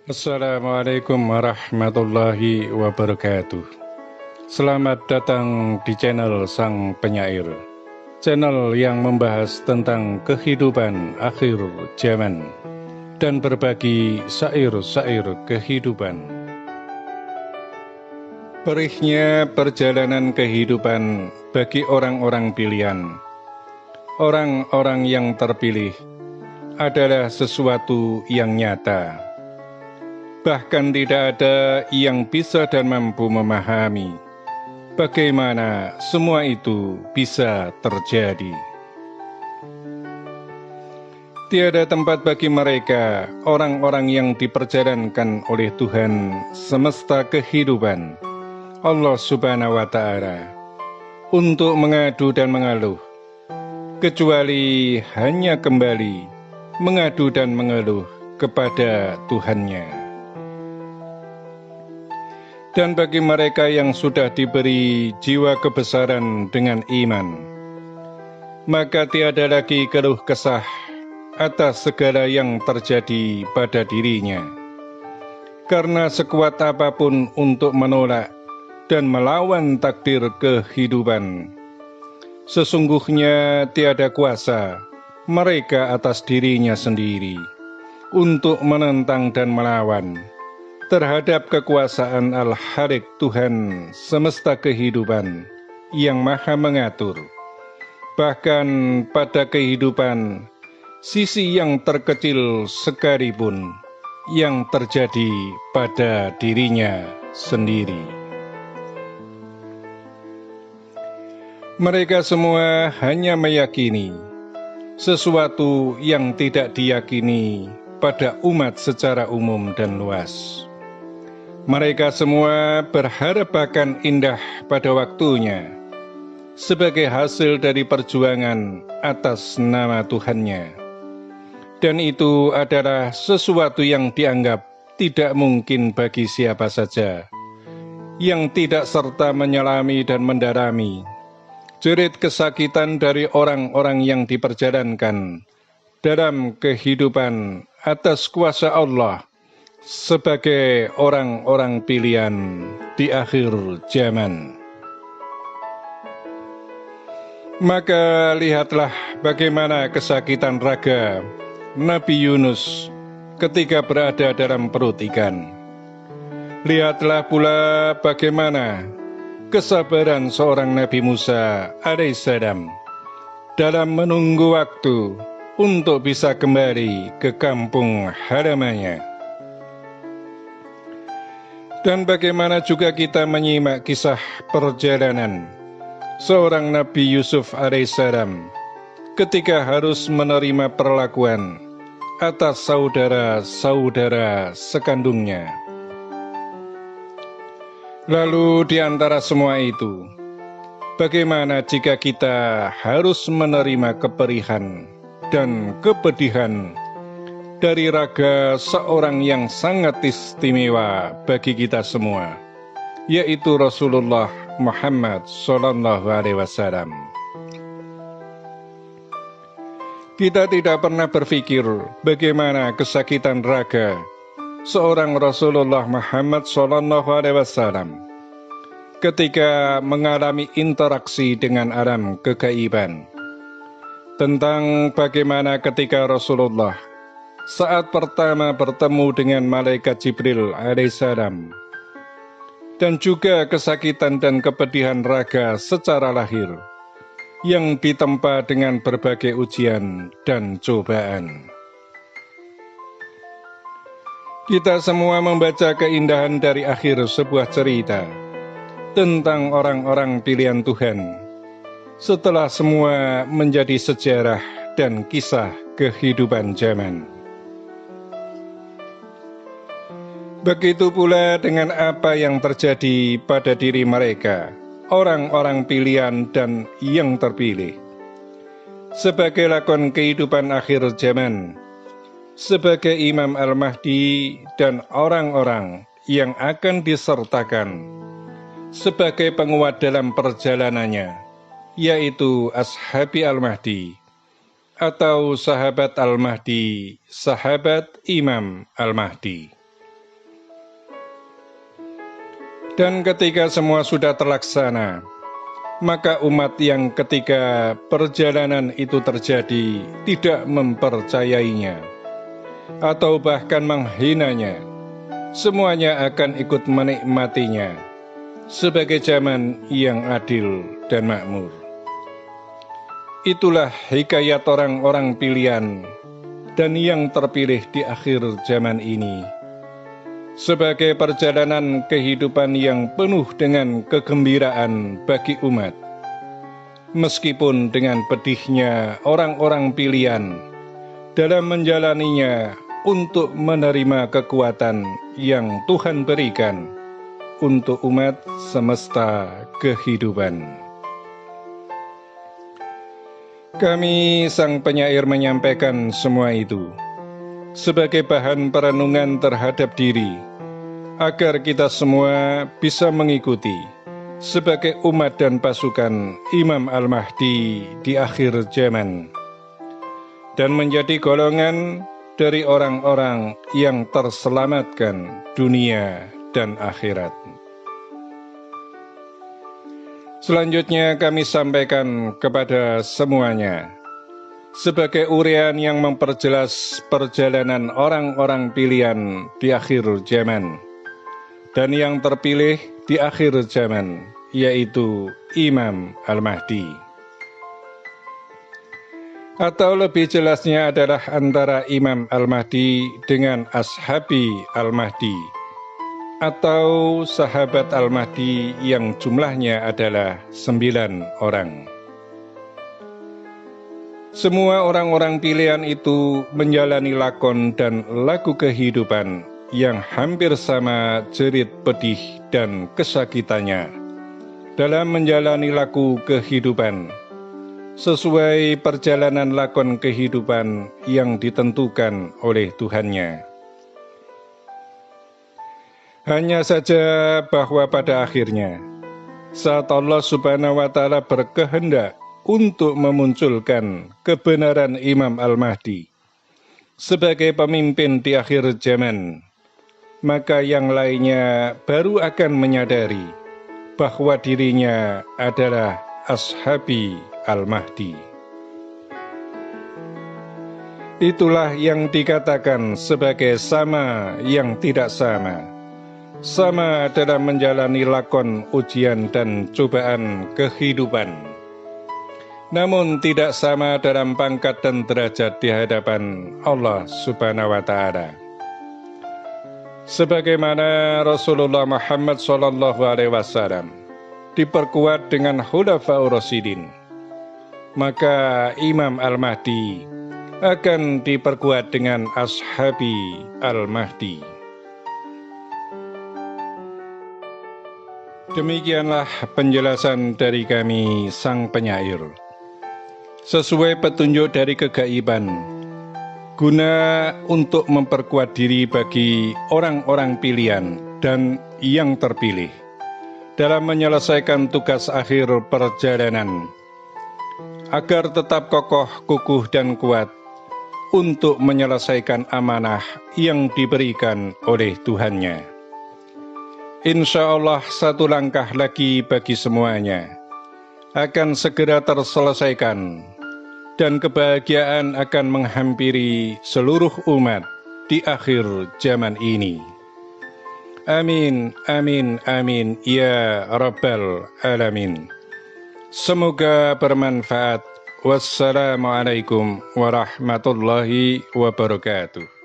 Assalamualaikum warahmatullahi wabarakatuh. Selamat datang di channel Sang Penyair, channel yang membahas tentang kehidupan akhir zaman dan berbagi syair-syair kehidupan. Perihnya perjalanan kehidupan bagi orang-orang pilihan. Orang-orang yang terpilih adalah sesuatu yang nyata. Bahkan tidak ada yang bisa dan mampu memahami bagaimana semua itu bisa terjadi. Tiada tempat bagi mereka, orang-orang yang diperjalankan oleh Tuhan semesta kehidupan, Allah Subhanahu wa Ta'ala, untuk mengadu dan mengeluh, kecuali hanya kembali mengadu dan mengeluh kepada Tuhannya. Dan bagi mereka yang sudah diberi jiwa kebesaran dengan iman, maka tiada lagi keluh kesah atas segala yang terjadi pada dirinya. Karena sekuat apapun untuk menolak dan melawan takdir kehidupan, sesungguhnya tiada kuasa mereka atas dirinya sendiri untuk menentang dan melawan terhadap kekuasaan Al-Khaliq Tuhan semesta kehidupan yang maha mengatur. Bahkan pada kehidupan, sisi yang terkecil sekalipun yang terjadi pada dirinya sendiri. Mereka semua hanya meyakini sesuatu yang tidak diyakini pada umat secara umum dan luas. Mereka semua berharap akan indah pada waktunya sebagai hasil dari perjuangan atas nama Tuhannya. Dan itu adalah sesuatu yang dianggap tidak mungkin bagi siapa saja yang tidak serta menyelami dan mendarami jerit kesakitan dari orang-orang yang diperjalankan dalam kehidupan atas kuasa Allah sebagai orang-orang pilihan di akhir zaman. Maka lihatlah bagaimana kesakitan raga Nabi Yunus ketika berada dalam perut ikan. Lihatlah pula bagaimana kesabaran seorang Nabi Musa alaihissalam dalam menunggu waktu untuk bisa kembali ke kampung halamannya. Dan bagaimana juga kita menyimak kisah perjalanan seorang Nabi Yusuf alaihissalam ketika harus menerima perlakuan atas saudara-saudara sekandungnya. Lalu di antara semua itu, bagaimana jika kita harus menerima keperihan dan kepedihan dari raga seorang yang sangat istimewa bagi kita semua, yaitu Rasulullah Muhammad SAW. Kita tidak pernah berpikir bagaimana kesakitan raga seorang Rasulullah Muhammad SAW ketika mengalami interaksi dengan alam kegaiban, tentang bagaimana ketika Rasulullah saat pertama bertemu dengan malaikat Jibril alaihissalam, dan juga kesakitan dan kepedihan raga secara lahir yang ditempa dengan berbagai ujian dan cobaan. Kita semua membaca keindahan dari akhir sebuah cerita tentang orang-orang pilihan Tuhan setelah semua menjadi sejarah dan kisah kehidupan zaman. Begitu pula dengan apa yang terjadi pada diri mereka, orang-orang pilihan dan yang terpilih, sebagai lakon kehidupan akhir zaman, sebagai Imam Al-Mahdi dan orang-orang yang akan disertakan sebagai penguat dalam perjalanannya, yaitu Ashabi Al-Mahdi atau sahabat Al-Mahdi, sahabat Imam Al-Mahdi. Dan ketika semua sudah terlaksana, maka umat yang ketika perjalanan itu terjadi tidak mempercayainya atau bahkan menghinanya, semuanya akan ikut menikmatinya sebagai zaman yang adil dan makmur. Itulah hikayat orang-orang pilihan dan yang terpilih di akhir zaman ini, sebagai perjalanan kehidupan yang penuh dengan kegembiraan bagi umat, meskipun dengan pedihnya orang-orang pilihan dalam menjalaninya untuk menerima kekuatan yang Tuhan berikan untuk umat semesta kehidupan. Kami sang penyair menyampaikan semua itu sebagai bahan perenungan terhadap diri, agar kita semua bisa mengikuti sebagai umat dan pasukan Imam Al-Mahdi di akhir zaman, dan menjadi golongan dari orang-orang yang terselamatkan dunia dan akhirat. Selanjutnya kami sampaikan kepada semuanya sebagai uraian yang memperjelas perjalanan orang-orang pilihan di akhir zaman dan yang terpilih di akhir zaman, yaitu Imam Al-Mahdi. Atau lebih jelasnya adalah antara Imam Al-Mahdi dengan Ashabi Al-Mahdi, atau sahabat Al-Mahdi yang jumlahnya adalah 9 orang. Semua orang-orang pilihan itu menjalani lakon dan lagu kehidupan yang hampir sama jerit pedih dan kesakitannya dalam menjalani lagu kehidupan, sesuai perjalanan lakon kehidupan yang ditentukan oleh Tuhannya. Hanya saja bahwa pada akhirnya, saat Allah Subhanahu wa Ta'ala berkehendak untuk memunculkan kebenaran Imam Al-Mahdi sebagai pemimpin di akhir zaman, maka yang lainnya baru akan menyadari bahwa dirinya adalah Ashabi Al-Mahdi. Itulah yang dikatakan sebagai sama yang tidak sama. Sama dalam menjalani lakon ujian dan cobaan kehidupan, namun tidak sama dalam pangkat dan derajat di hadapan Allah Subhanahu wa Ta'ala. Sebagaimana Rasulullah Muhammad SAW diperkuat dengan Khulafaur Rasyidin, maka Imam Al-Mahdi akan diperkuat dengan Ashabi Al-Mahdi. Demikianlah penjelasan dari kami sang penyair, sesuai petunjuk dari kegaiban, guna untuk memperkuat diri bagi orang-orang pilihan dan yang terpilih dalam menyelesaikan tugas akhir perjalanan, agar tetap kokoh, kukuh, dan kuat untuk menyelesaikan amanah yang diberikan oleh Tuhannya. Insya Allah satu langkah lagi bagi semuanya akan segera terselesaikan, dan kebahagiaan akan menghampiri seluruh umat di akhir zaman ini. Amin, amin, amin, ya Rabbal Alamin. Semoga bermanfaat. Wassalamualaikum warahmatullahi wabarakatuh.